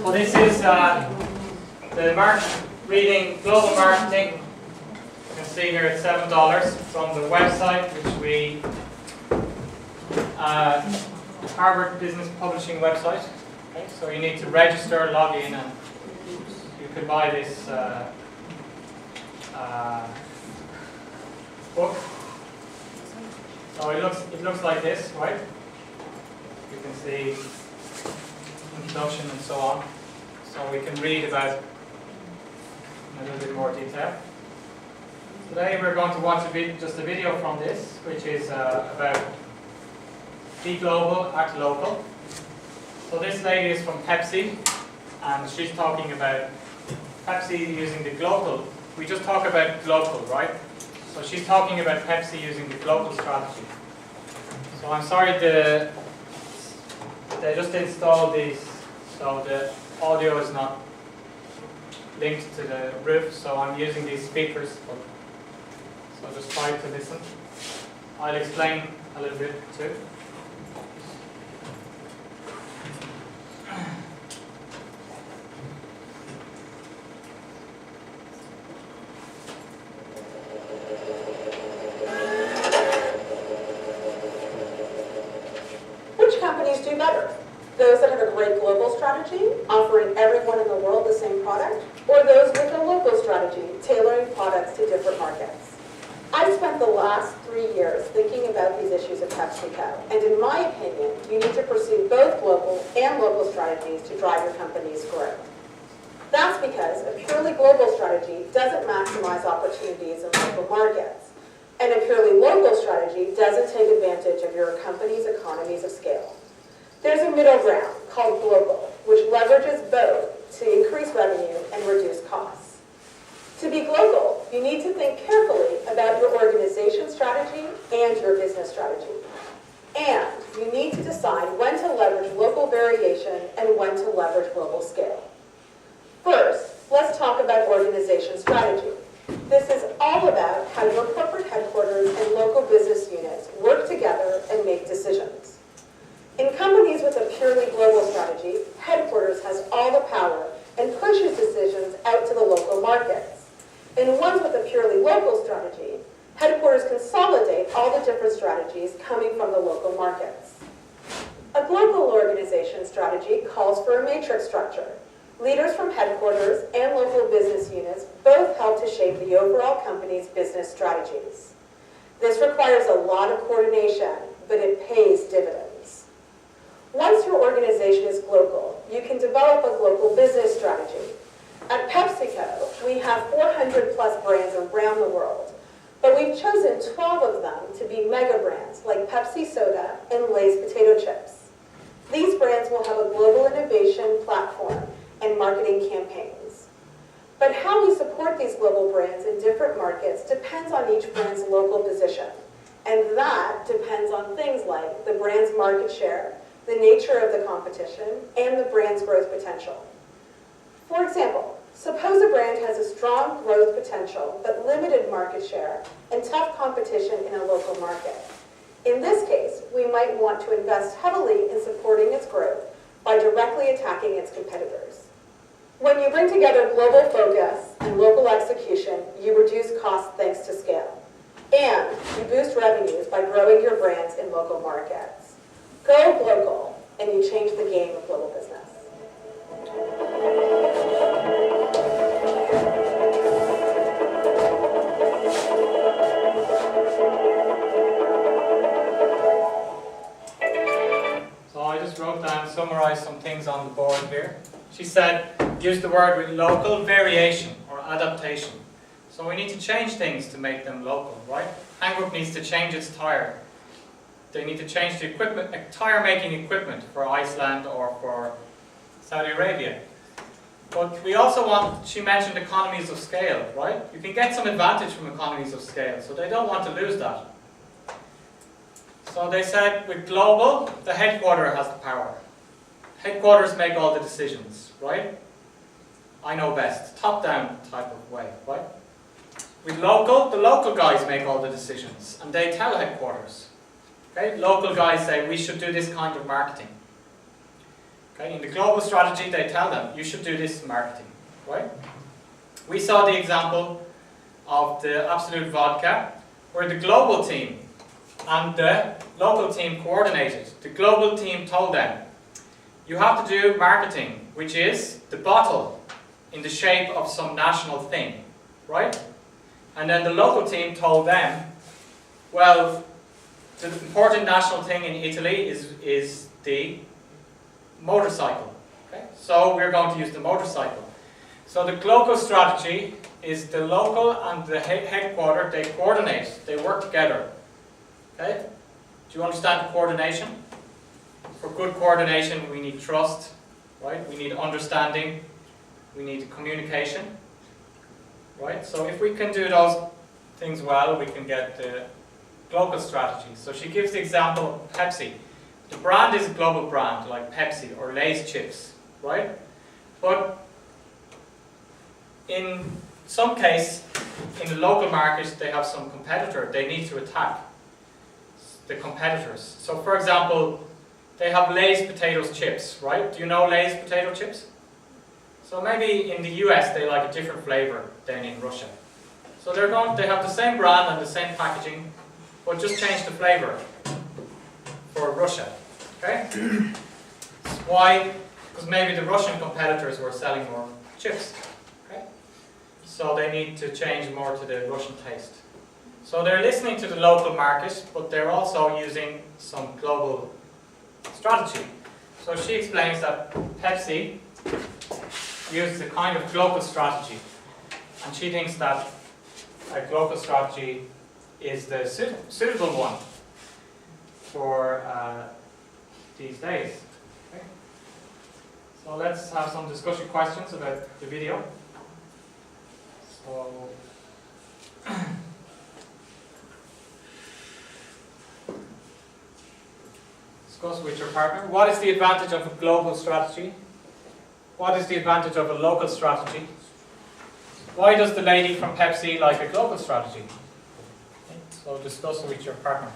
Well, this is the reading global marketing. You can see here it's $7 from the website, which we Harvard Business Publishing website. Okay, so you need to register, log in, and you can buy this book. So it looks like this, right? You can see introduction and so on. So we can read about it in a little bit more detail. Today we're going to watch just a video from this, which is about be global, act local. So this lady is from Pepsi, and she's talking about Pepsi using the global. We just talk about global, right? So she's talking about Pepsi using the global strategy. So I'm sorry, they just installed these, so the audio is not linked to the roof, so I'm using these speakers. So just try to listen. I'll explain a little bit too. Which companies do better? Those that have a great global strategy, offering everyone in the world the same product, or those with a local strategy, tailoring products to different markets? I've spent the last 3 years thinking about these issues at PepsiCo, and in my opinion, you need to pursue both global and local strategies to drive your company's growth. That's because a purely global strategy doesn't maximize opportunities in local markets, and a purely local strategy doesn't take advantage of your company's economies of scale. There's a middle ground called global, which leverages both to increase revenue and reduce costs. To be global, you need to think carefully about your organization strategy and your business strategy. And you need to decide when to leverage local variation and when to leverage global scale. First, let's talk about organization strategy. This is all about how your corporate headquarters and local business units work together and make decisions. In companies with a purely global strategy, headquarters has all the power and pushes decisions out to the local markets. In ones with a purely local strategy, headquarters consolidate all the different strategies coming from the local markets. A global organization strategy calls for a matrix structure. Leaders from headquarters and local business units both help to shape the overall company's business strategies. This requires a lot of coordination, but it pays dividends. Once your organization is global, you can develop a global business strategy. At PepsiCo, we have 400 plus brands around the world, but we've chosen 12 of them to be mega brands like Pepsi Soda and Lay's potato chips. These brands will have a global innovation platform and marketing campaigns. But how we support these global brands in different markets depends on each brand's local position. And that depends on things like the brand's market share, the nature of the competition, and the brand's growth potential. For example, suppose a brand has a strong growth potential but limited market share and tough competition in a local market. In this case, we might want to invest heavily in supporting its growth by directly attacking its competitors. When you bring together global focus and local execution, you reduce costs thanks to scale. And you boost revenues by growing your brands in local markets. Go local, and you change the game of global business. So I just wrote down, summarized some things on the board here. She said, use the word with local variation or adaptation. So we need to change things to make them local, right? Hankook needs to change its tire. They need to change the equipment, tire making equipment for Iceland or for Saudi Arabia. But we also want, she mentioned economies of scale, right? You can get some advantage from economies of scale, so they don't want to lose that. So they said with global, the headquarter has the power. Headquarters make all the decisions, right? I know best, top-down type of way, right? With local, the local guys make all the decisions, and they tell headquarters. Okay? Local guys say, we should do this kind of marketing. Okay? In the global strategy, they tell them, you should do this marketing, right? We saw the example of the Absolute Vodka, where the global team and the local team coordinated. The global team told them, you have to do marketing, which is the bottle in the shape of some national thing, right? And then the local team told them, well, the important national thing in Italy is the motorcycle. Okay? So we're going to use the motorcycle. So the local strategy is the local and the headquarter, they coordinate, they work together. Okay? Do you understand coordination? For good coordination, we need trust, right? We need understanding, we need communication, right? So if we can do those things well, we can get the global strategy. So she gives the example of Pepsi. The brand is a global brand, like Pepsi or Lay's chips, right? But in some case, in the local market, they have some competitor they need to attack. The competitors. So for example, they have Lay's potato chips, right? Do you know Lay's potato chips? So maybe in the US they like a different flavor than in Russia. So they have the same brand and the same packaging, but just change the flavor for Russia. Okay? Why? Because maybe the Russian competitors were selling more chips. Okay? So they need to change more to the Russian taste. So they're listening to the local market, but they're also using some global strategy. So she explains that Pepsi uses a kind of global strategy, and she thinks that a global strategy is the suitable one for these days. Okay. So let's have some discussion questions about the video. So discuss with your partner. What is the advantage of a global strategy? What is the advantage of a local strategy? Why does the lady from Pepsi like a global strategy? Okay, so discuss with your partner.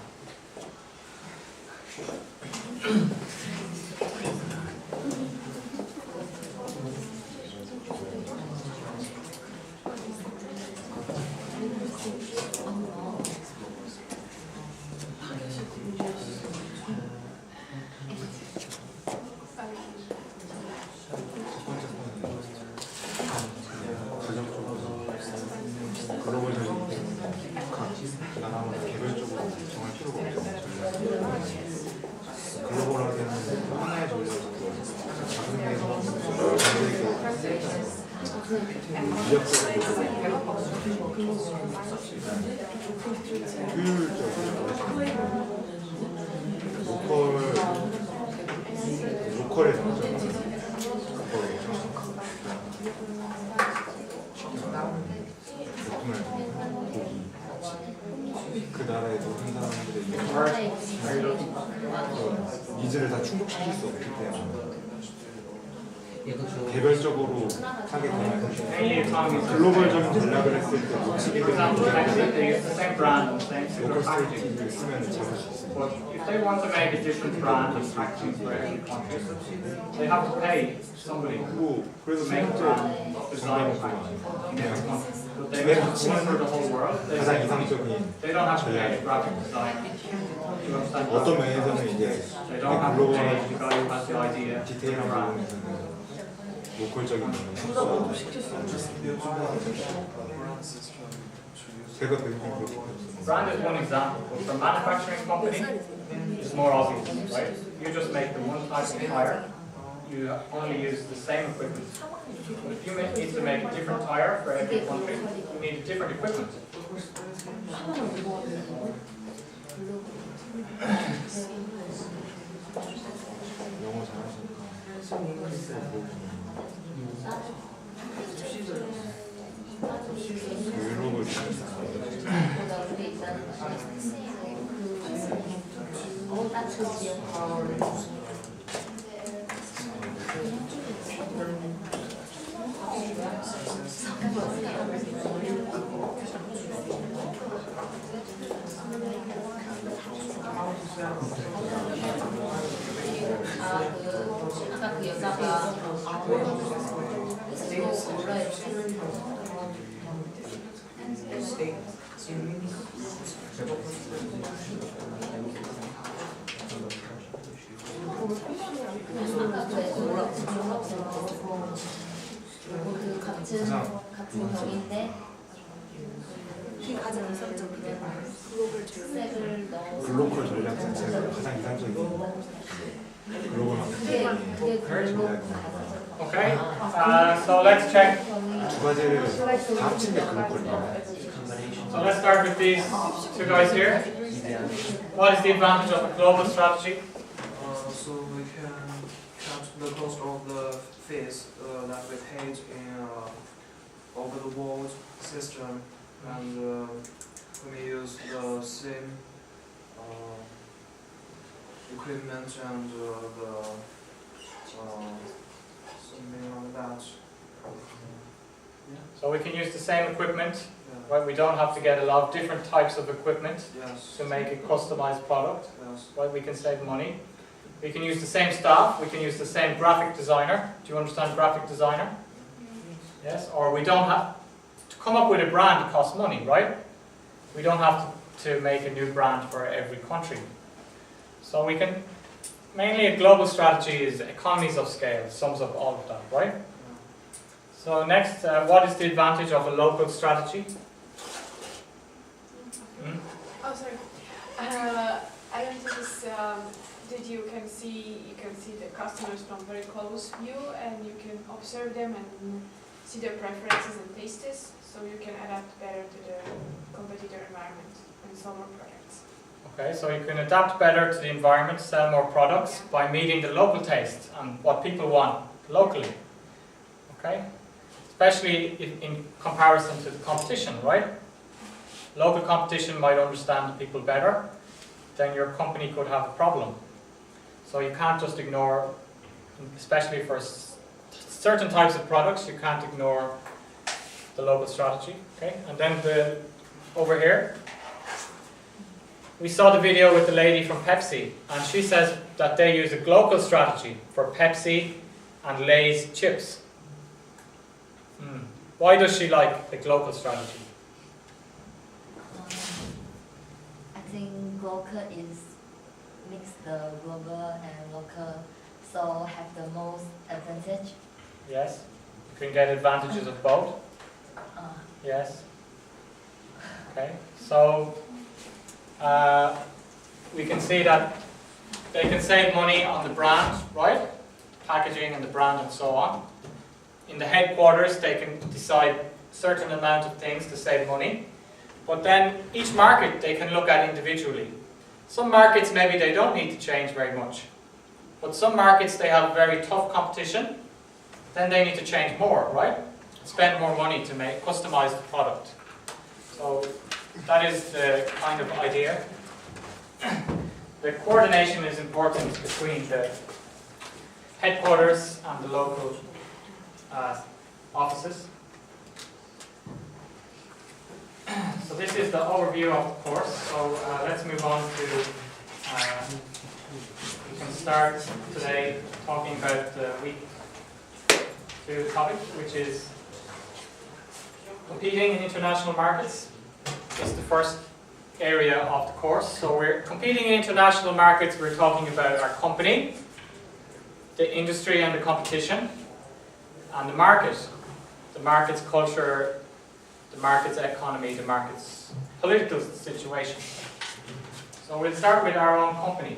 로컬에 그 나라의 모든 사람들의 니즈를 다 충족시킬 수 없기 때문에 개별적으로 하게 되면 글로벌적인 전략을 했을 때 놓치게 되는 로컬 스트레이트를 쓰면 잡을 수 있습니다. But if they want to make a different brand and packaging for every country, they have to pay somebody to make a brand design packaging in every country. But they make one for the whole world. They don't have to pay a graphic design. 어떤 면에서는 이제 They don't have to pay the guy who has the idea. 디테일한 부분에서는 로컬적인 부분을 제가 배운 게 Brand is one example, but for a manufacturing company, it's more obvious, right? You just make the one type of tire, you only use the same equipment. But if you need to make a different tire for every country, you need different equipment. 영어 잘하시니까 유럽을 아까 그 여자가 그래서 몰라 이렇게 그 같은 병인데 그게 가장 이상적이에요. 글로벌 전략. 색을 넣어서 글로컬 전략 자체가 가장 이상적인 글로벌 그게 글로 Okay, so let's check. 두 가지를 다 합친 게 글로컬이에요. So let's start with these two guys here. What is the advantage of a global strategy? So we can cut the cost of the fees that we paid in over the world system, and we use the same equipment and something like that. So we can use the same equipment, Yeah. right? We don't have to get a lot of different types of equipment Yes. to make a customized product, Yes. right? We can save money. We can use the same staff, we can use the same graphic designer. Do you understand graphic designer? Yes, or we don't have to come up with a brand, it costs money, right? We don't have to make a new brand for every country. So we can, mainly a global strategy is economies of scale, sums up all of that, right? So next, what is the advantage of a local strategy? Hmm? Oh, sorry. Advantage is that you can see the customers from very close view, and you can observe them and see their preferences and tastes, so you can adapt better to the competitor environment and sell more products. Okay, so you can adapt better to the environment, sell more products by meeting the local taste and what people want locally. Okay, especially in comparison to the competition, right? Local competition might understand the people better, then your company could have a problem. So you can't just ignore, especially for certain types of products, you can't ignore the local strategy. Okay, and then over here, we saw the video with the lady from Pepsi, and she says that they use a local strategy for Pepsi and Lay's chips. Why does she like the local strategy? I think local is mix the global and local, so have the most advantage. Yes, you can get advantages of both. Yes. Okay, so we can see that they can save money on the brand, right? Packaging and the brand and so on. In the headquarters, they can decide a certain amount of things to save money. But then each market they can look at individually. Some markets maybe they don't need to change very much. But some markets they have very tough competition, then they need to change more, right? Spend more money to customize the product. So that is the kind of idea. The coordination is important between the headquarters and the local offices. So this is the overview of the course. So let's move on to, we can start today talking about the week 2 topic, which is competing in international markets. This is the first area of the course. So we're competing in international markets. We're talking about our company, the industry and the competition, and the market's culture, the market's economy, the market's political situation. So we'll start with our own company.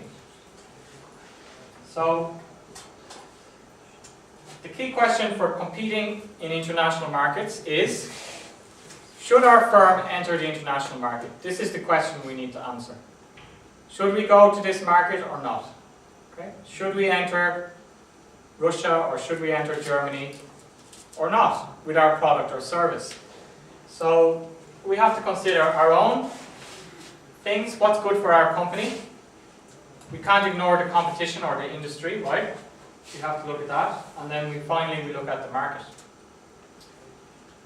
So the key question for competing in international markets is, should our firm enter the international market? This is the question we need to answer. Should we go to this market or not? Okay. Should we enter Russia or should we enter Germany or not with our product or service? So we have to consider our own things, what's good for our company. We can't ignore the competition or the industry, right? We have to look at that, and then finally we look at the market.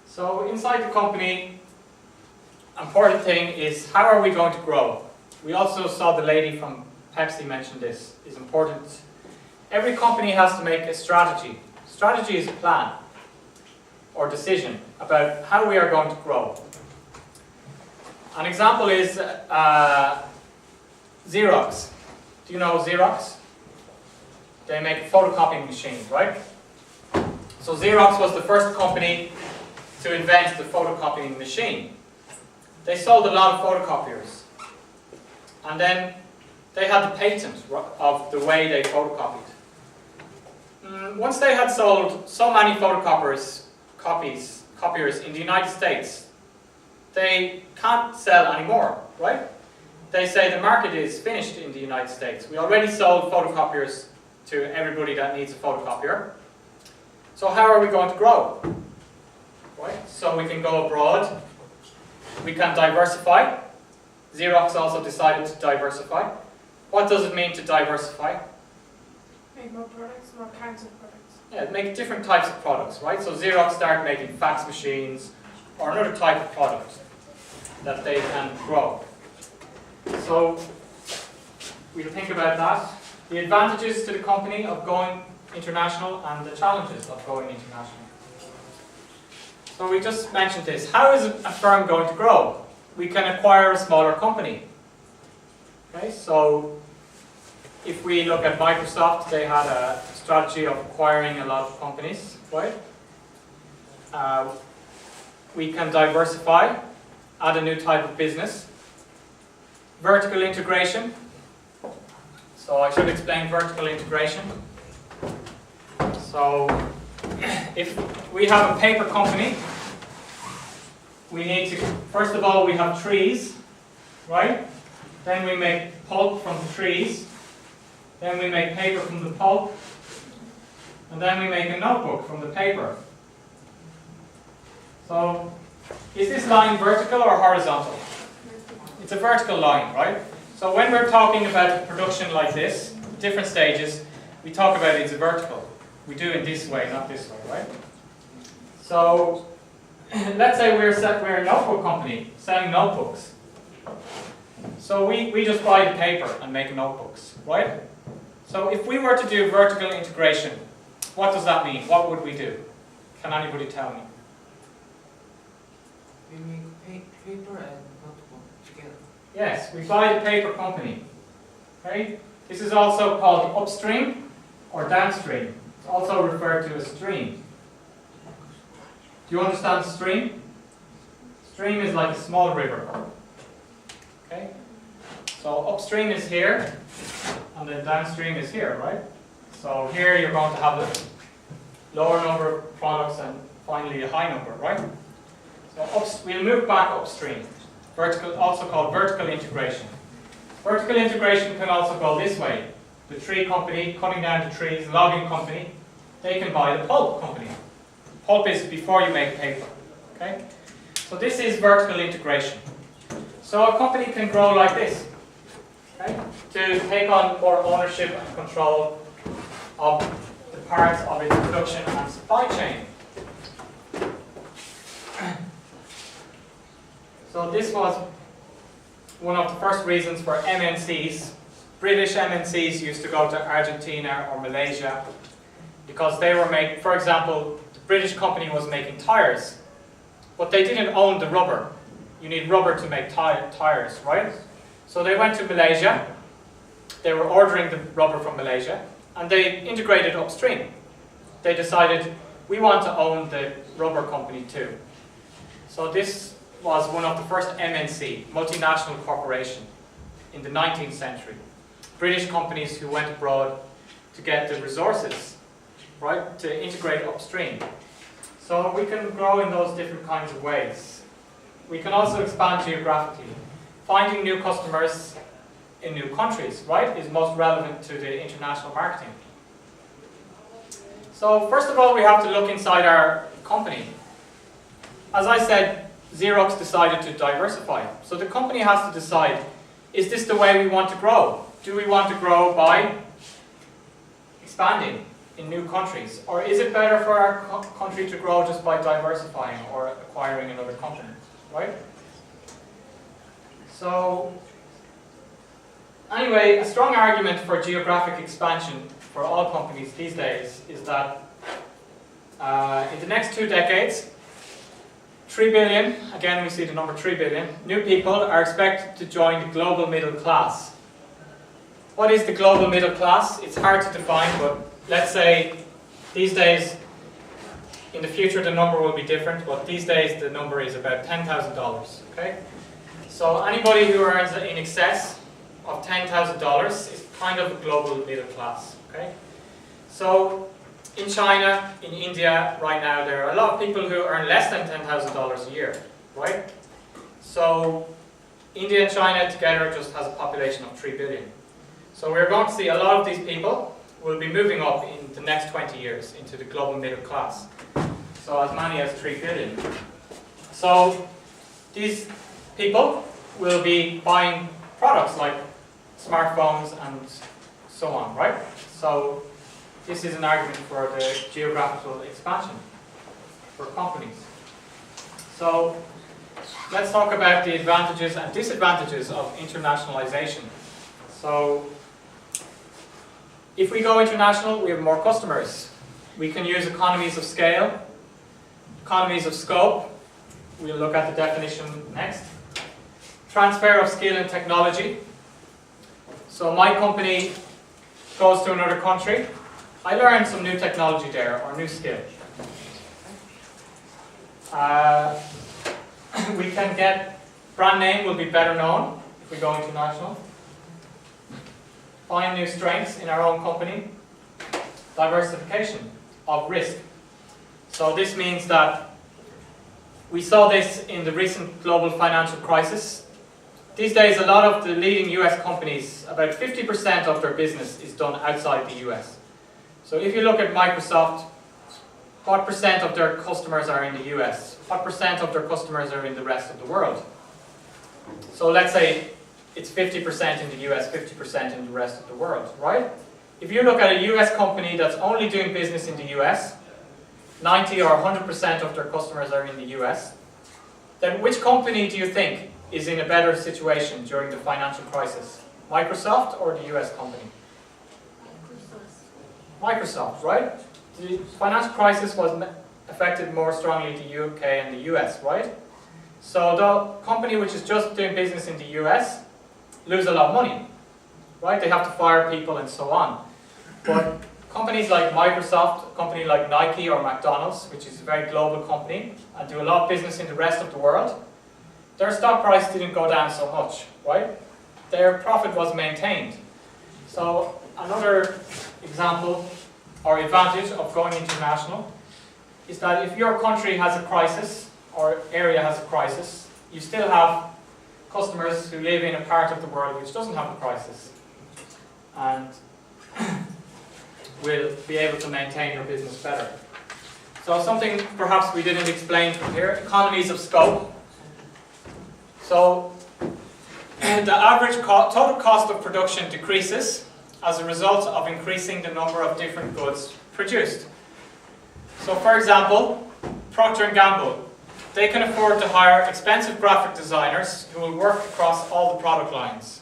So inside the company, important thing is how are we going to grow? We also saw the lady from Pepsi mention this. It's important every company has to make a strategy. Strategy is a plan or decision about how we are going to grow. An example is Xerox. Do you know Xerox? They make a photocopying machine, right? So Xerox was the first company to invent the photocopying machine. They sold a lot of photocopiers. And then they had the patent of the way they photocopied. Once they had sold so many copiers in the United States, they can't sell anymore, right? They say the market is finished in the United States. We already sold photocopiers to everybody that needs a photocopier. So how are we going to grow? Right? So we can go abroad. We can diversify. Xerox also decided to diversify. What does it mean to diversify? Make more products, more kinds of products. Yeah, make different types of products, right? So Xerox started making fax machines or another type of product that they can grow. So we'll think about that. The advantages to the company of going international and the challenges of going international. So we just mentioned this. How is a firm going to grow? We can acquire a smaller company. Okay, so if we look at Microsoft, they had a strategy of acquiring a lot of companies, right? We can diversify, add a new type of business. Vertical integration. So I should explain vertical integration. So if we have a paper company, we need to, first of all, we have trees, right? Then we make pulp from the trees. Then we make paper from the pulp. And then we make a notebook from the paper. So, is this line vertical or horizontal? It's a vertical line, right? So when we're talking about production like this, different stages, we talk about it's vertical. We do it this way, not this way, right? So, let's say we're a notebook company selling notebooks. So we just buy the paper and make notebooks, right? So if we were to do vertical integration, what does that mean? What would we do? Can anybody tell me? We make paper and notebook together. Yes, we buy the paper company. Okay? This is also called upstream or downstream. It's also referred to as stream. Do you understand stream? Stream is like a small river. Okay? So upstream is here, and then downstream is here, right? So here you're going to have a lower number of products and finally a high number, right? So we'll move back upstream. Vertical, also called vertical integration. Vertical integration can also go this way. The tree company, cutting down the trees, logging company, they can buy the pulp company. Pulp is before you make paper. Okay? So this is vertical integration. So a company can grow like this. Okay? To take on more ownership and control of the parts of its production and supply chain. So this was one of the first reasons for MNCs. British MNCs used to go to Argentina or Malaysia because they were making, for example, the British company was making tires, but they didn't own the rubber. You need rubber to make tires, right? So they went to Malaysia, they were ordering the rubber from Malaysia, and they integrated upstream. They decided, we want to own the rubber company too. So this was one of the first MNC, multinational corporation, in the 19th century. British companies who went abroad to get the resources, right, to integrate upstream. So we can grow in those different kinds of ways. We can also expand geographically. Finding new customers in new countries, right, is most relevant to the international marketing. So first of all, we have to look inside our company. As I said, Xerox decided to diversify. So the company has to decide, is this the way we want to grow? Do we want to grow by expanding in new countries? Or is it better for our country to grow just by diversifying or acquiring another company, right? So, anyway, a strong argument for geographic expansion for all companies these days is that in the next 2 decades, 3 billion, again we see the number 3 billion, new people are expected to join the global middle class. What is the global middle class? It's hard to define, but let's say these days, in the future the number will be different, but these days the number is about $10,000, okay? So anybody who earns in excess of $10,000 is kind of a global middle class, okay? So in China, in India, right now, there are a lot of people who earn less than $10,000 a year, right? So India and China together just has a population of 3 billion. So we're going to see a lot of these people will be moving up in the next 20 years into the global middle class. So as many as 3 billion. So these people will be buying products like smartphones and so on, right? So this is an argument for the geographical expansion for companies. So let's talk about the advantages and disadvantages of internationalization. So if we go international, we have more customers. We can use economies of scale, economies of scope. We'll look at the definition next. Transfer of skill and technology. So my company goes to another country. I learned some new technology there, or new skill. We can get, brand name will be better known if we go international. Find new strengths in our own company. Diversification of risk. So this means that we saw this in the recent global financial crisis. These days, a lot of the leading US companies, about 50% of their business is done outside the US. So if you look at Microsoft, what percent of their customers are in the US? What percent of their customers are in the rest of the world? So let's say it's 50% in the US, 50% in the rest of the world, right? If you look at a US company that's only doing business in the US, 90 or 100% of their customers are in the US, then which company do you think is in a better situation during the financial crisis? Microsoft or the US company? Microsoft, right? The financial crisis was affected more strongly the UK and the US, right? So the company which is just doing business in the US lose a lot of money, right? They have to fire people and so on. But companies like Microsoft, a company like Nike or McDonald's, which is a very global company and do a lot of business in the rest of the world, their stock price didn't go down so much, right? Their profit was maintained. So another example or advantage of going international is that if your country has a crisis or area has a crisis, you still have customers who live in a part of the world which doesn't have a crisis and will be able to maintain your business better. So something perhaps we didn't explain from here, economies of scope. So the average total cost of production decreases as a result of increasing the number of different goods produced. So for example, Procter & Gamble, they can afford to hire expensive graphic designers who will work across all the product lines.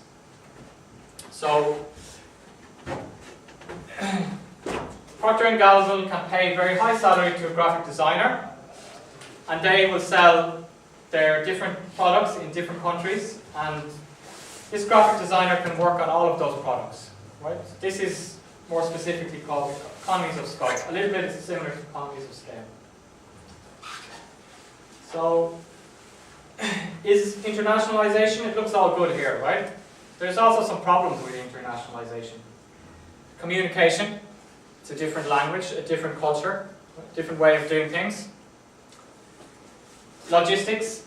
So Procter & Gamble can pay a very high salary to a graphic designer, and they will sell their different products in different countries, and this graphic designer can work on all of those products. Right? This is more specifically called economies of scope. A little bit similar to economies of scale. So, is internationalization? It looks all good here, right? There's also some problems with internationalization. Communication. It's a different language, a different culture, a different way of doing things. Logistics.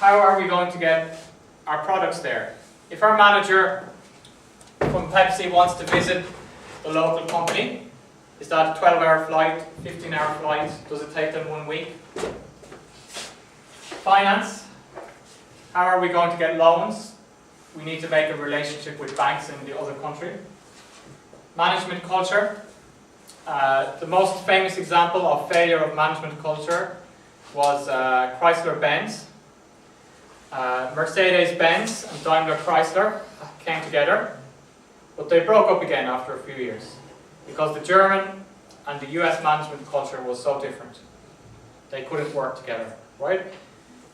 How are we going to get our products there? If our manager from Pepsi wants to visit the local company, is that a 12-hour flight, 15-hour flight? Does it take them 1 week? Finance. How are we going to get loans? We need to make a relationship with banks in the other country. Management culture. The most famous example of failure of management culture was Chrysler-Benz. Mercedes-Benz and Daimler-Chrysler came together, but they broke up again after a few years. because the German and the US management culture was so different. They couldn't work together, right?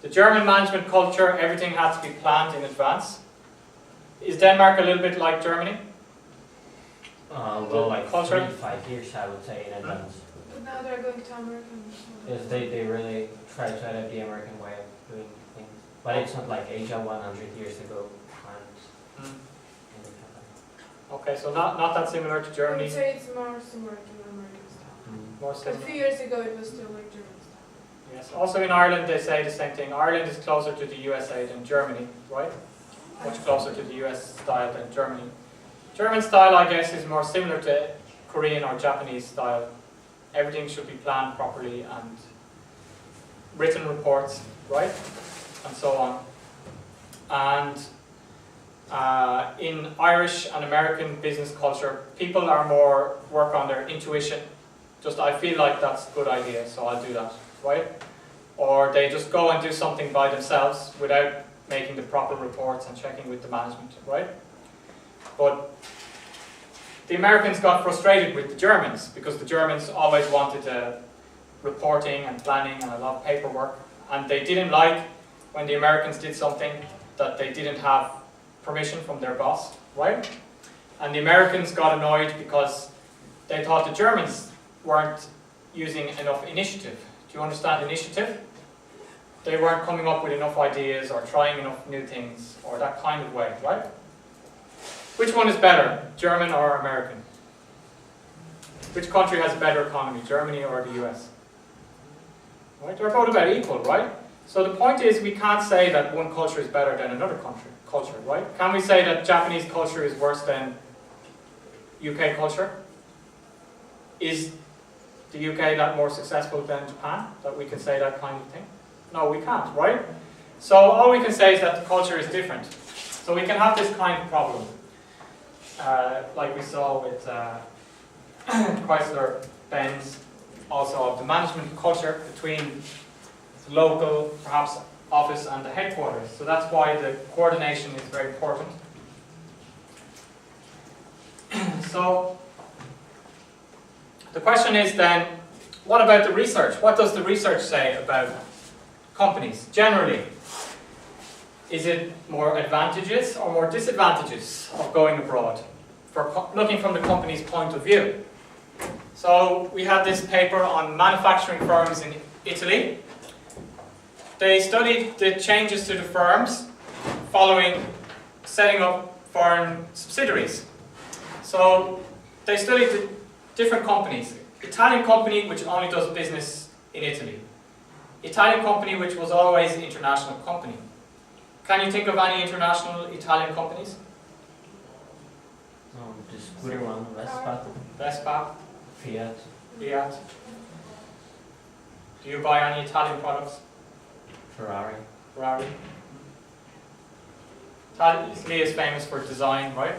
The German management culture, everything had to be planned in advance. Is Denmark a little bit like Germany? Well, like culture? 3 to 5 years, I would say, in advance. But now they're going to American. Because they really try to adapt the American way of doing things. But it's not like Asia 100 years ago. And Okay, so not that similar to I Germany. would say it's more similar to American style. More A similar. few years ago it was still like German style. Yes. Also in Ireland they say the same thing. Ireland is closer to the USA than Germany, right? Much closer to the US style than Germany. German style, I guess, is more similar to Korean or Japanese style. Everything should be planned properly and written reports, right? And so on. And in Irish and American business culture, people are more work on their intuition. Just, I feel like that's a good idea, so I'll do that, right? Or they just go and do something by themselves without making the proper reports and checking with the management, right? But the Americans got frustrated with the Germans because the Germans always wanted reporting and planning and a lot of paperwork, and they didn't like when the Americans did something that they didn't have permission from their boss, right? And the Americans got annoyed because they thought the Germans weren't using enough initiative. Do you understand initiative? They weren't coming up with enough ideas or trying enough new things or that kind of way, right? Which one is better, German or American? Which country has a better economy, Germany or the US? Right? They're both about equal, right? So the point is we can't say that one culture is better than another culture, right? Can we say that Japanese culture is worse than UK culture? Is the UK that more successful than Japan, that we can say that kind of thing? No, we can't, right? So all we can say is that the culture is different. So we can have this kind of problem, like we saw with Chrysler, Benz, also of the management culture between the local, perhaps, office and the headquarters. So that's why the coordination is very important. So the question is then, what about the research? What does the research say about companies generally? Is it more advantages or more disadvantages of going abroad? For looking from the company's point of view. So we had this paper on manufacturing firms in Italy. They studied the changes to the firms following setting up foreign subsidiaries. So they studied the different companies. Italian company which only does business in Italy. Italian company which was always an international company. Can you think of any international Italian companies? The scooter one, Vespa, Vespa, Fiat. Fiat. Do you buy any Italian products? Ferrari. Ferrari. Italy is famous for design, right?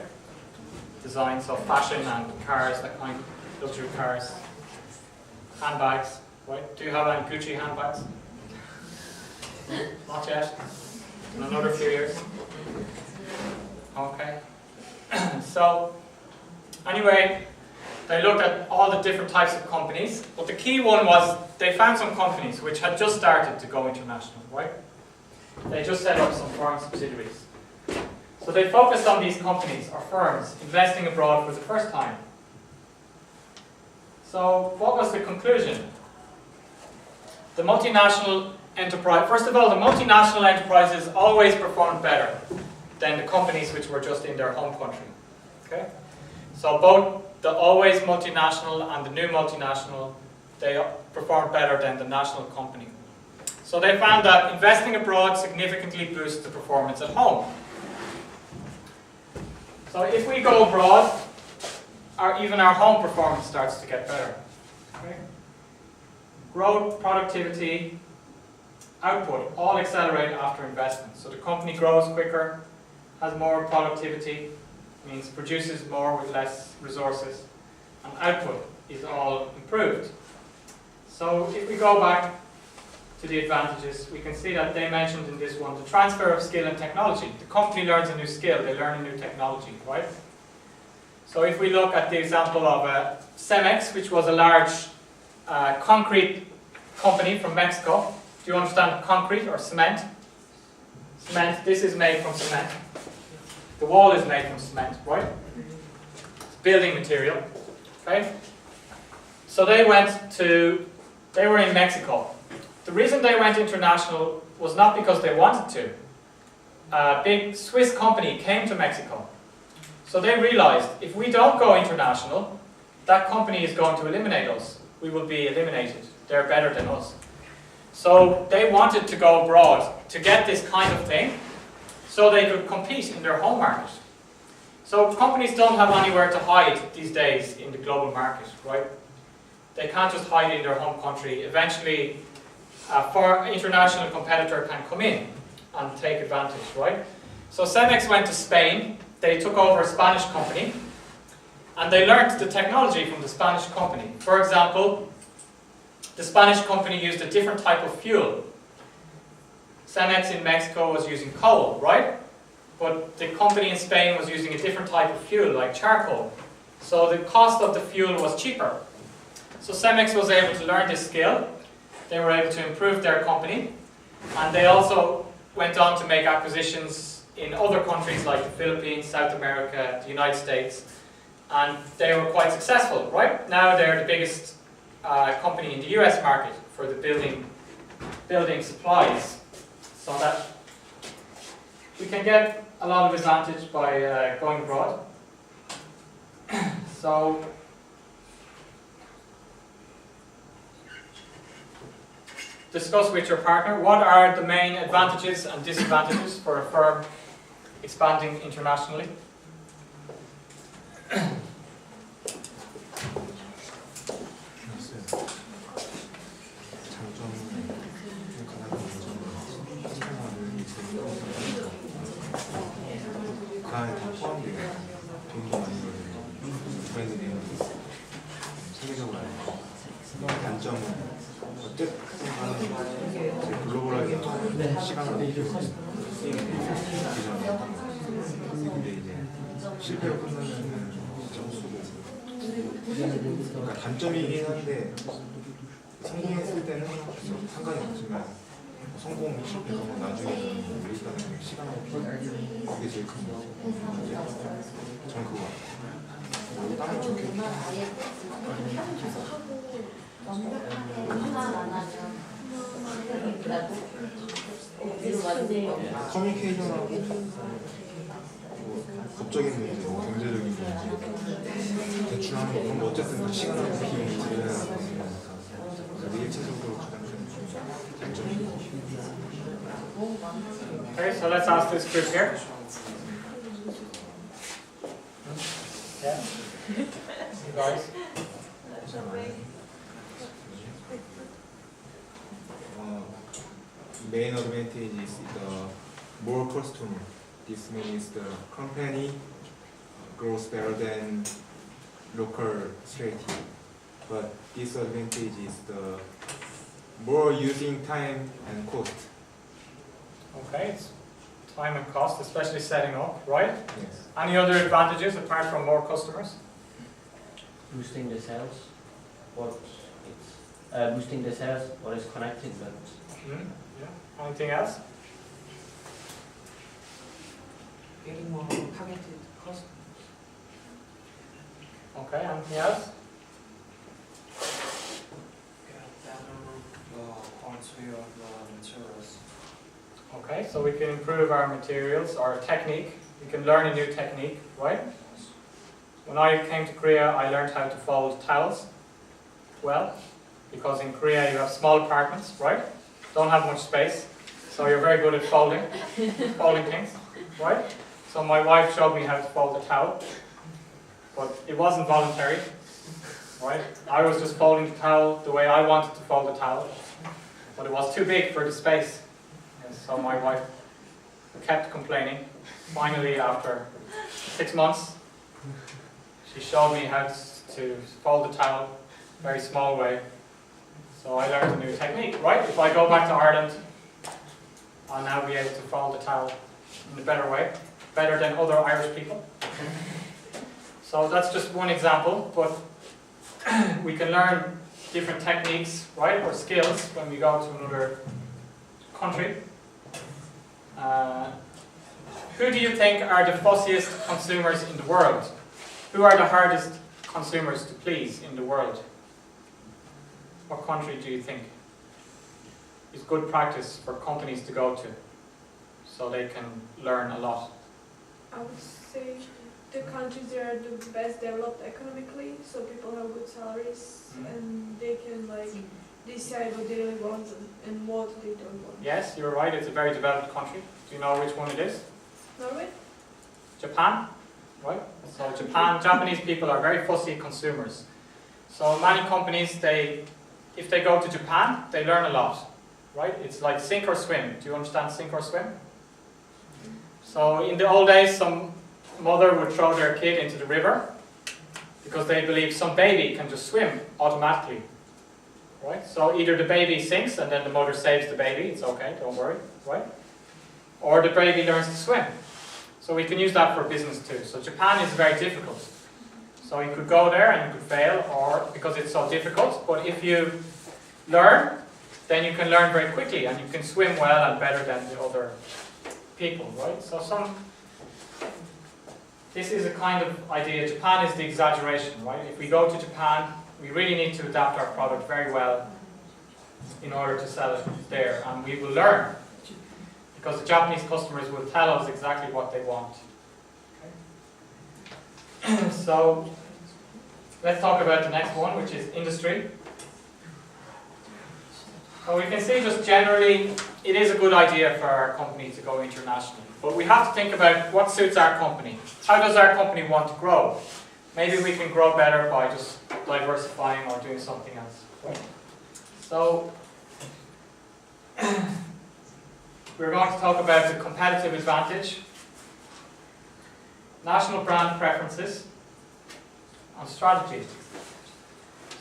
Design, so fashion and cars, that kind of luxury cars. Handbags, right? Do you have any Gucci handbags? Not yet. In another few years. Okay. So, anyway, they looked at all the different types of companies, but the key one was they found some companies which had just started to go international, right? They just set up some foreign subsidiaries. So they focused on these companies or firms investing abroad for the first time. So what was the conclusion? The multinational enterprise, first of all, the multinational enterprises always performed better than the companies which were just in their home country. Okay? So both the always multinational and the new multinational, they performed better than the national company. So they found that investing abroad significantly boosts the performance at home. So if we go abroad, even our home performance starts to get better. Okay? Growth, productivity, output, all accelerate after investment. So the company grows quicker, has more productivity, means produces more with less resources, and output is all improved. So if we go back to the advantages, we can see that they mentioned in this one the transfer of skill and technology. The company learns a new skill, they learn a new technology, right? So if we look at the example of Cemex, which was a large concrete company from Mexico. Do you understand concrete or cement? Cement, this is made from cement. The wall is made from cement, right? It's building material, okay? So they were in Mexico. The reason they went international was not because they wanted to. A big Swiss company came to Mexico. So they realized, if we don't go international, that company is going to eliminate us. We will be eliminated. They're better than us. So they wanted to go abroad to get this kind of thing so they could compete in their home market. So companies don't have anywhere to hide these days in the global market, right? They can't just hide in their home country. Eventually, an international competitor can come in and take advantage, right? So Cemex went to Spain. They took over a Spanish company and they learned the technology from the Spanish company. For example, the Spanish company used a different type of fuel. Cemex in Mexico was using coal, right? But the company in Spain was using a different type of fuel, like charcoal. So the cost of the fuel was cheaper. So Cemex was able to learn this skill. They were able to improve their company. And they also went on to make acquisitions in other countries like the Philippines, South America, the United States. And they were quite successful, right? Now they're the biggest company in the US market for the building supplies. So that we can get a lot of advantage by going abroad. So discuss with your partner what are the main advantages and disadvantages for a firm expanding internationally. 다 포함되어 돈도 많이 벌고 브랜드 네임도 상대적으로 알고 단점은 어쨌든 간에 글로벌하게 시간을 느끼고 근데 이제 실패로 끝나면 점수고 그러니까 단점이긴 한데 성공했을 때는 상관이 없지만 성공이 실패하고 나중에는 일단은 시간을 그게 제일 큰 거죠. 전 그거 따면 좋겠다. 커뮤니케이션하고 뭐 법적인 문제, 뭐 경제적인 문제 대출 하는 거 그런 거 어쨌든 그 시간하고 비용이 들어야 하는 거니까 그게 일차적으로 가장 큰 장점이고. Okay, so let's ask this group here. Yeah? You guys? Main advantage is the more customer. This means the company grows better than local strategy. But disadvantage is the more using time and cost. Okay, it's time and cost, especially setting up, right? Yes. Any other advantages apart from more customers? Boosting the sales. Boosting the sales, what is connected, but Yeah. Anything else? Getting more targeted customers. Okay, anything else? Get better quality of the materials. Okay, so we can improve our materials, our technique. We can learn a new technique, right? When I came to Korea, I learned how to fold towels well, because in Korea you have small apartments, right? Don't have much space, so you're very good at folding things, right? So my wife showed me how to fold a towel, but it wasn't voluntary, right? I was just folding the towel the way I wanted to fold the towel, but it was too big for the space. And so my wife kept complaining. Finally, after 6 months, she showed me how to fold the towel very small way. So I learned a new technique, right? If I go back to Ireland, I'll now be able to fold the towel in a better way, better than other Irish people. So that's just one example, but we can learn different techniques, right, or skills when we go to another country. Who do you think are the fussiest consumers in the world? Who are the hardest consumers to please in the world? What country do you think is good practice for companies to go to so they can learn a lot? I would say the countries that are the best developed economically, so people have good salaries and they can like decide what they really want and what they don't want. Yes, you're right, it's a very developed country. Do you know which one it is? Norway? Japan, right? So Japanese people are very fussy consumers. So many companies, if they go to Japan, they learn a lot, right? It's like sink or swim. Do you understand sink or swim? So in the old days, some mother would throw their kid into the river because they believe some baby can just swim automatically, right? So either the baby sinks and then the mother saves the baby, it's okay, don't worry, right? Or the baby learns to swim. So we can use that for business too. So Japan is very difficult. So you could go there and you could fail, or because it's so difficult, but if you learn, then you can learn very quickly and you can swim well and better than the other people, right? So this is a kind of idea. Japan is the exaggeration, right? If we go to Japan, we really need to adapt our product very well in order to sell it there, and we will learn. Because the Japanese customers will tell us exactly what they want. Okay. So let's talk about the next one, which is industry. So we can see just generally, it is a good idea for our company to go international. But we have to think about what suits our company. How does our company want to grow? Maybe we can grow better by just diversifying or doing something else. Right? So we're going to talk about the competitive advantage, national brand preferences, and strategy.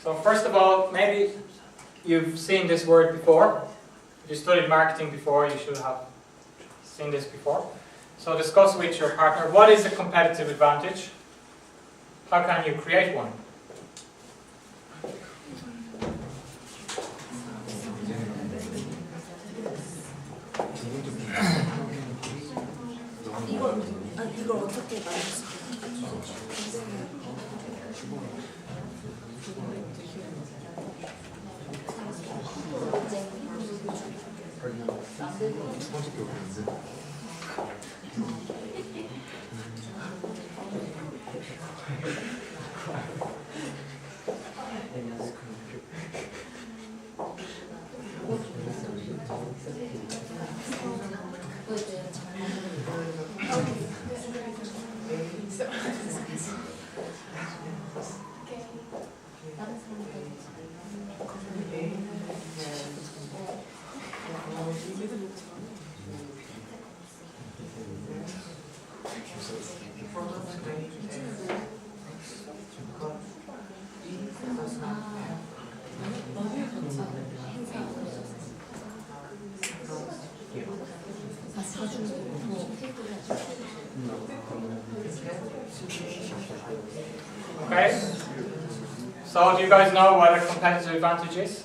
So first of all, maybe you've seen this word before. If you studied marketing before, you should have seen this before. So discuss with your partner, what is a competitive advantage? How can you create one? 이걸 어떻게 만들었어? Okay, so do you guys know what a competitive advantage is?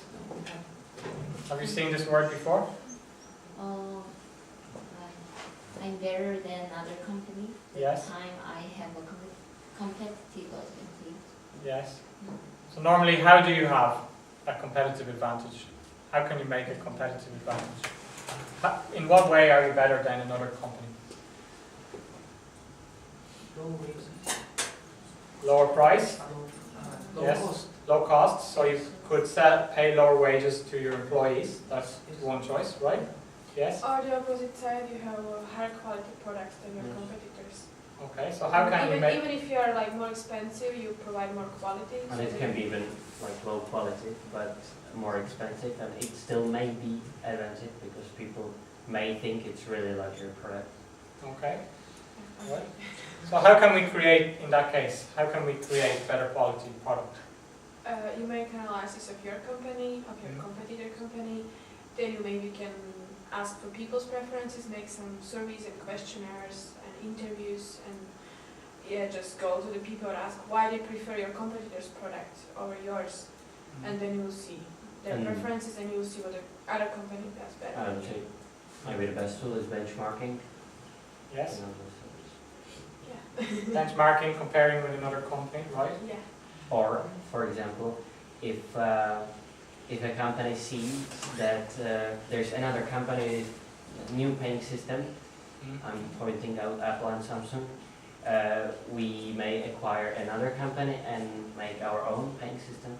Have you seen this word before? I'm better than other companies. Yes. The time I have a competitive advantage. Yes. So normally, how do you have a competitive advantage? How can you make a competitive advantage? In what way are you better than another company? Lower price? Yes. Low cost. So you could pay lower wages to your employees. That's one choice, right? Yes. Or the opposite side, you have higher quality products than your competitors. Okay. So how can you make? Even if you are like more expensive, you provide more quality. And it can be even like low quality, but more expensive, and it still may be advantage because people may think it's really like your product. Okay. Right. So how can we create, in that case, how can we create better quality product? You make analysis of your company, of your competitor company. Then you maybe can ask for people's preferences, make some surveys and questionnaires and interviews, and just go to the people and ask why they prefer your competitor's product over yours, and then you will see their And- preferences, and you will see what the other company does better. I would say maybe the best tool is benchmarking. Yes. You know, Yeah. Benchmarking, comparing with another company, right? Yeah. or, for example, if a company sees that there's another company new paying system, I'm pointing out Apple and Samsung, we may acquire another company and make our own paying system,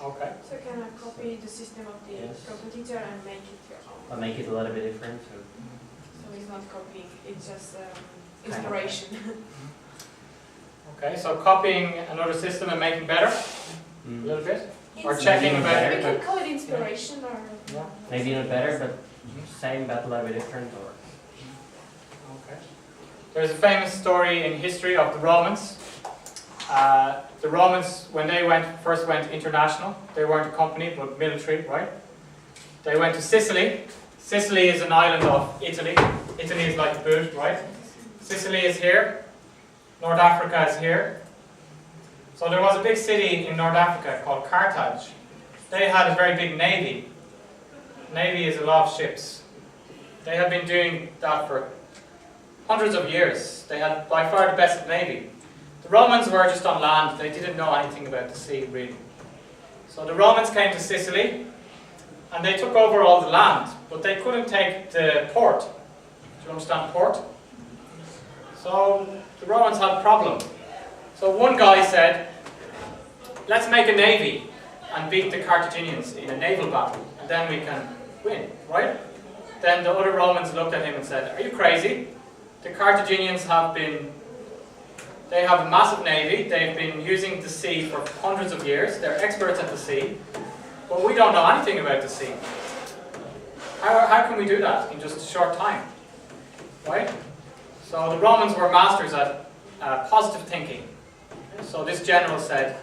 Okay. So kind of copy the system of the Yes. competitor and make it your or own. make it a little bit different. So So it's not copying, it's just of. inspiration. Okay, so copying another system and making better, a little bit? Or checking Maybe about not We it? can call it inspiration or. Yeah. Maybe not better, but same but a little bit different. Or Okay. There's a famous story in history of the Romans. The Romans, when they first went international, they weren't a company but military, right? They went to Sicily. Sicily is an island of Italy. Italy is like a boot, right? Sicily is here. North Africa is here. So there was a big city in North Africa called Carthage. They had a very big navy. Navy is a lot of ships. They had been doing that for hundreds of years. They had by far the best navy. The Romans were just on land. They didn't know anything about the sea, really. So the Romans came to Sicily, and they took over all the land, but they couldn't take the port. Do you understand port? So the Romans had a problem. So one guy said, let's make a navy and beat the Carthaginians in a naval battle, and then we can win, right? Then the other Romans looked at him and said, are you crazy? The Carthaginians they have a massive navy, they've been using the sea for hundreds of years, they're experts at the sea, but we don't know anything about the sea. How can we do that in just a short time? Right? So the Romans were masters at positive thinking. So this general said,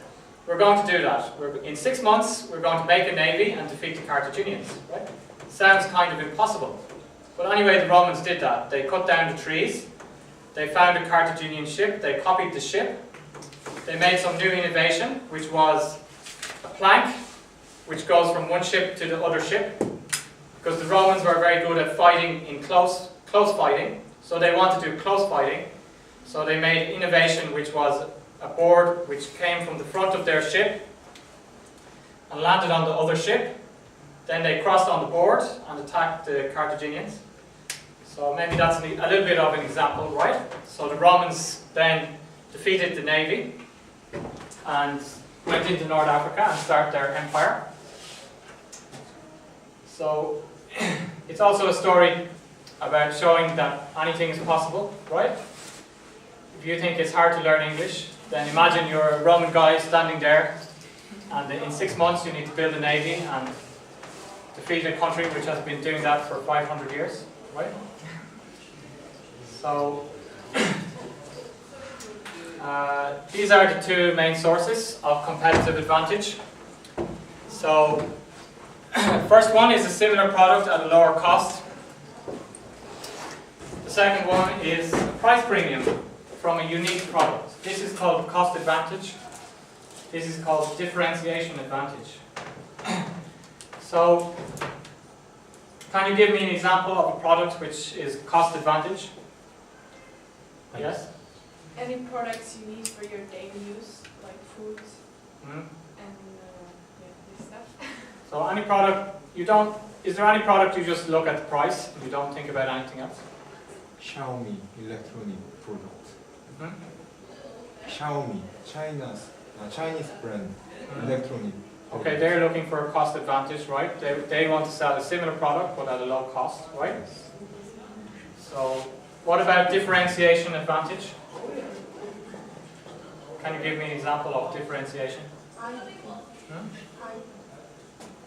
we're going to do that. In 6 months, we're going to make a navy and defeat the Carthaginians. Right? Sounds kind of impossible. But anyway, the Romans did that. They cut down the trees. They found a Carthaginian ship. They copied the ship. They made some new innovation, which was a plank, which goes from one ship to the other ship. Because the Romans were very good at fighting in close fighting. So they wanted to do close fighting. So they made innovation, which was a board which came from the front of their ship and landed on the other ship. Then they crossed on the board and attacked the Carthaginians. So maybe that's a little bit of an example, right? So the Romans then defeated the navy and went into North Africa and started their empire. So it's also a story about showing that anything is possible, right? If you think it's hard to learn English, then imagine you're a Roman guy standing there, and in 6 months you need to build a navy and defeat a country which has been doing that for 500 years, right? So these are the two main sources of competitive advantage. So first one is a similar product at a lower cost. The second one is a price premium from a unique product. This is called cost advantage. This is called differentiation advantage. So, can you give me an example of a product which is cost advantage? Yes? Any products you need for your daily use, like food and this stuff. So any product you don't, is there any product you just look at the price and you don't think about anything else? Xiaomi electronic product. Hmm? Xiaomi, Chinese brand electronic. Okay, they're looking for a cost advantage, right? They want to sell a similar product but at a low cost, right? So, what about differentiation advantage? Can you give me an example of differentiation?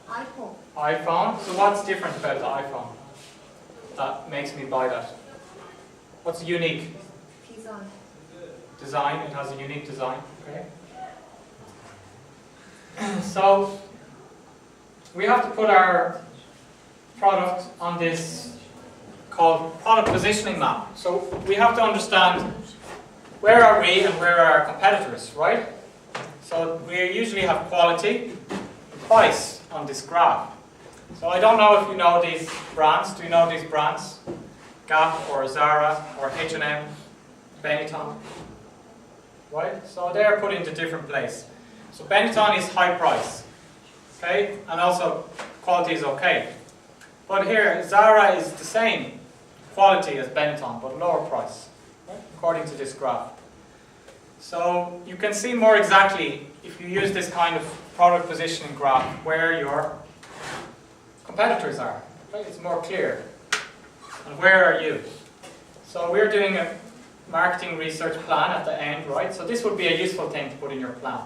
iPhone. iPhone? So what's different about the iPhone that makes me buy that? What's unique? Design. Design, it has a unique design, okay? So, we have to put our product on this called product positioning map. So we have to understand where are we and where are our competitors, right? So we usually have quality and price on this graph. So I don't know if you know these brands. Do you know these brands? Gap or Zara or H&M, Benetton, right? So they're put into different place. So Benetton is high price, okay, and also quality is okay. But here Zara is the same quality as Benetton, but lower price, right? According to this graph. So you can see more exactly if you use this kind of product positioning graph where your competitors are. Right? It's more clear. And where are you? So we're doing a marketing research plan at the end, right? So this would be a useful thing to put in your plan.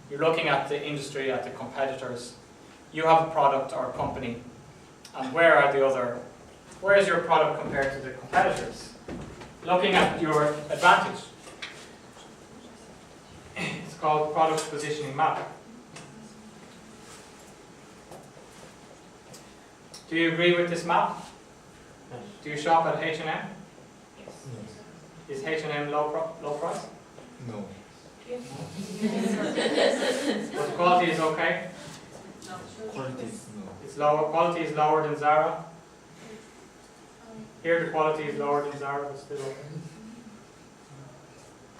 You're looking at the industry, at the competitors. You have a product or a company. And where is your product compared to the competitors? Looking at your advantage. It's called product positioning map. Do you agree with this map? Do you shop at H&M? Is H&M low price? No. But quality is okay? Quality is no. It's lower. Quality is lower than Zara. Here the quality is lower than Zara, but still okay.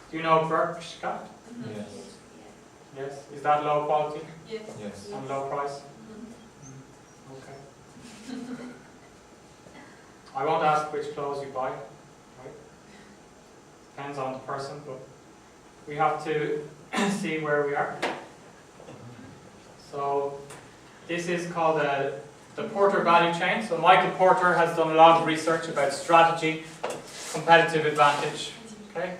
Do you know Bershka? Yes. Yes. Is that low quality Yes. and low price? Okay. I won't ask which clothes you buy. Right? Depends on the person, but we have to see where we are. So this is called the Porter value chain. So Michael Porter has done a lot of research about strategy, competitive advantage. Okay.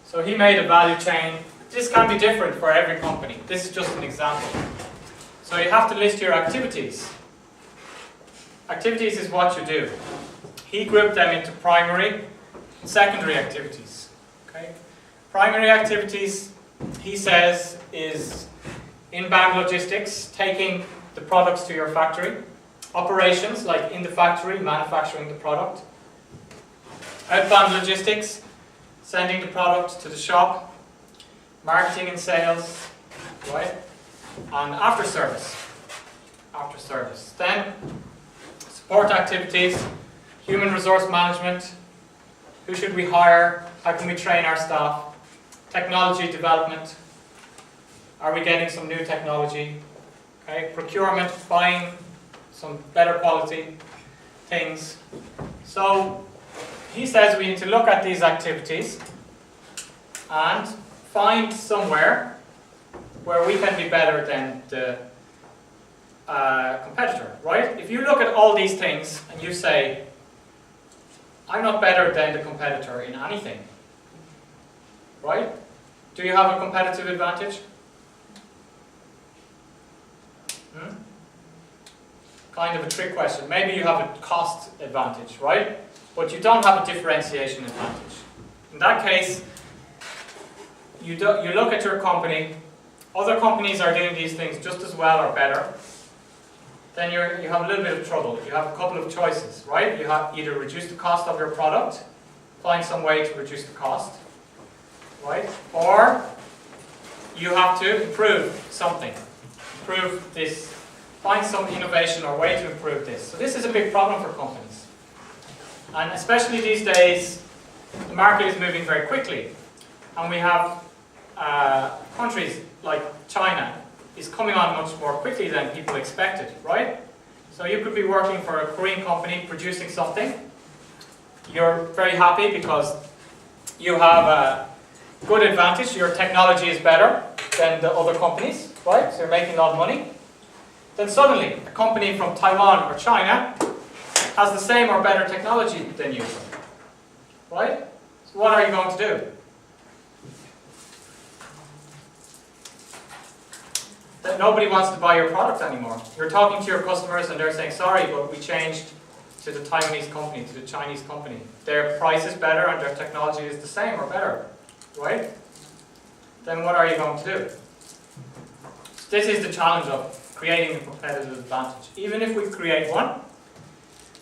So he made a value chain. This can be different for every company. This is just an example. So you have to list your activities. Activities is what you do. He grouped them into primary and secondary activities. Okay? Primary activities, he says, is inbound logistics, taking the products to your factory. Operations, like in the factory, manufacturing the product. Outbound logistics, sending the product to the shop. Marketing and sales, right? And after service. After service. Then, support activities, human resource management, who should we hire, how can we train our staff, technology development, are we getting some new technology, okay? Procurement, buying some better quality things. So he says we need to look at these activities and find somewhere where we can be better than the competitor, right? If you look at all these things and you say, I'm not better than the competitor in anything, right? Do you have a competitive advantage? Kind of a trick question. Maybe you have a cost advantage, right? But you don't have a differentiation advantage. In that case, you look at your company, other companies are doing these things just as well or better, then you have a little bit of trouble. You have a couple of choices, right? You have either reduce the cost of your product, find some way to reduce the cost, right? Or you have to improve something, improve this, find some innovation or way to improve this. So this is a big problem for companies. And especially these days, the market is moving very quickly. And we have countries like China is coming on much more quickly than people expected, right? So you could be working for a Korean company producing something. You're very happy because you have a good advantage. Your technology is better than the other companies, right? So you're making a lot of money. Then suddenly, a company from Taiwan or China has the same or better technology than you, right? So what are you going to do? That nobody wants to buy your product anymore. You're talking to your customers and they're saying, sorry, but we changed to the Taiwanese company, to the Chinese company. Their price is better and their technology is the same or better, right? Then what are you going to do? This is the challenge of creating a competitive advantage. Even if we create one,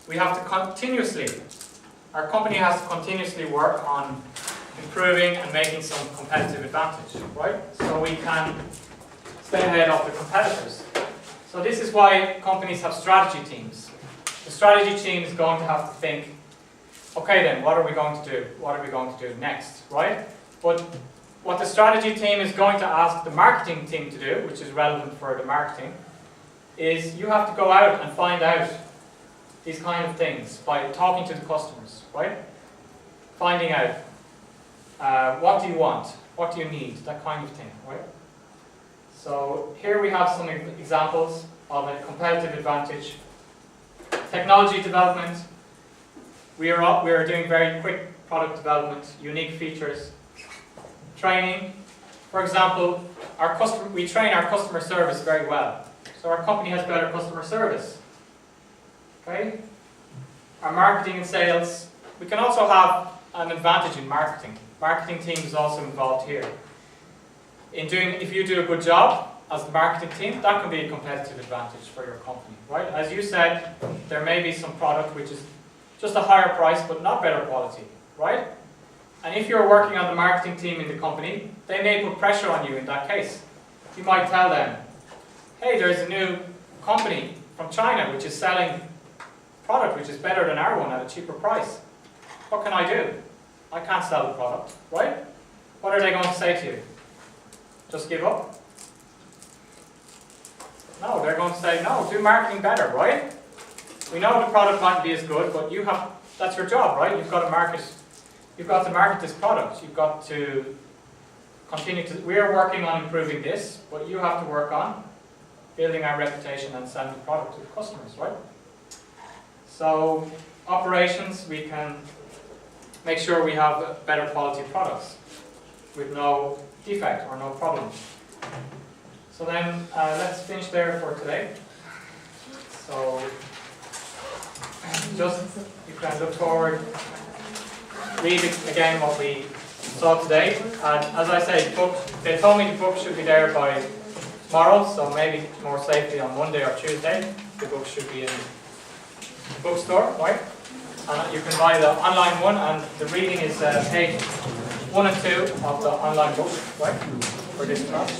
we have to continuously, our company has to continuously work on improving and making some competitive advantage, right? So we can stay ahead of the competitors. So this is why companies have strategy teams. The strategy team is going to have to think, okay then, what are we going to do? What are we going to do next, right? But what the strategy team is going to ask the marketing team to do, which is relevant for the marketing, is you have to go out and find out these kind of things by talking to the customers, right? Finding out what do you want, what do you need, that kind of thing, right? So here we have some examples of a competitive advantage. Technology development. We are doing very quick product development, unique features. Training. For example, we train our customer service very well. So our company has better customer service. Okay? Our marketing and sales. We can also have an advantage in marketing. Marketing team is also involved here. If you do a good job as the marketing team, that can be a competitive advantage for your company, right? As you said, there may be some product which is just a higher price but not better quality, right? And if you're working on the marketing team in the company, they may put pressure on you in that case. You might tell them, hey, there's a new company from China which is selling product which is better than our one at a cheaper price. What can I do? I can't sell the product, right? What are they going to say to you? Just give up? No, they're going to say, no, do marketing better, right? We know the product might be as good, but that's your job, right? You've got to market this product. You've got to continue to, we are working on improving this, but you have to work on building our reputation and selling the product to the customers, right? So, operations, we can make sure we have better quality products with no defect or no problem. So then, let's finish there for today. So, just, you can look forward, read again what we saw today. And as I say, they told me the book should be there by tomorrow, so maybe more safely on Monday or Tuesday. The book should be in the bookstore, right? And you can buy the online one, and the reading is page 1 and 2 of the online book, right? For this class.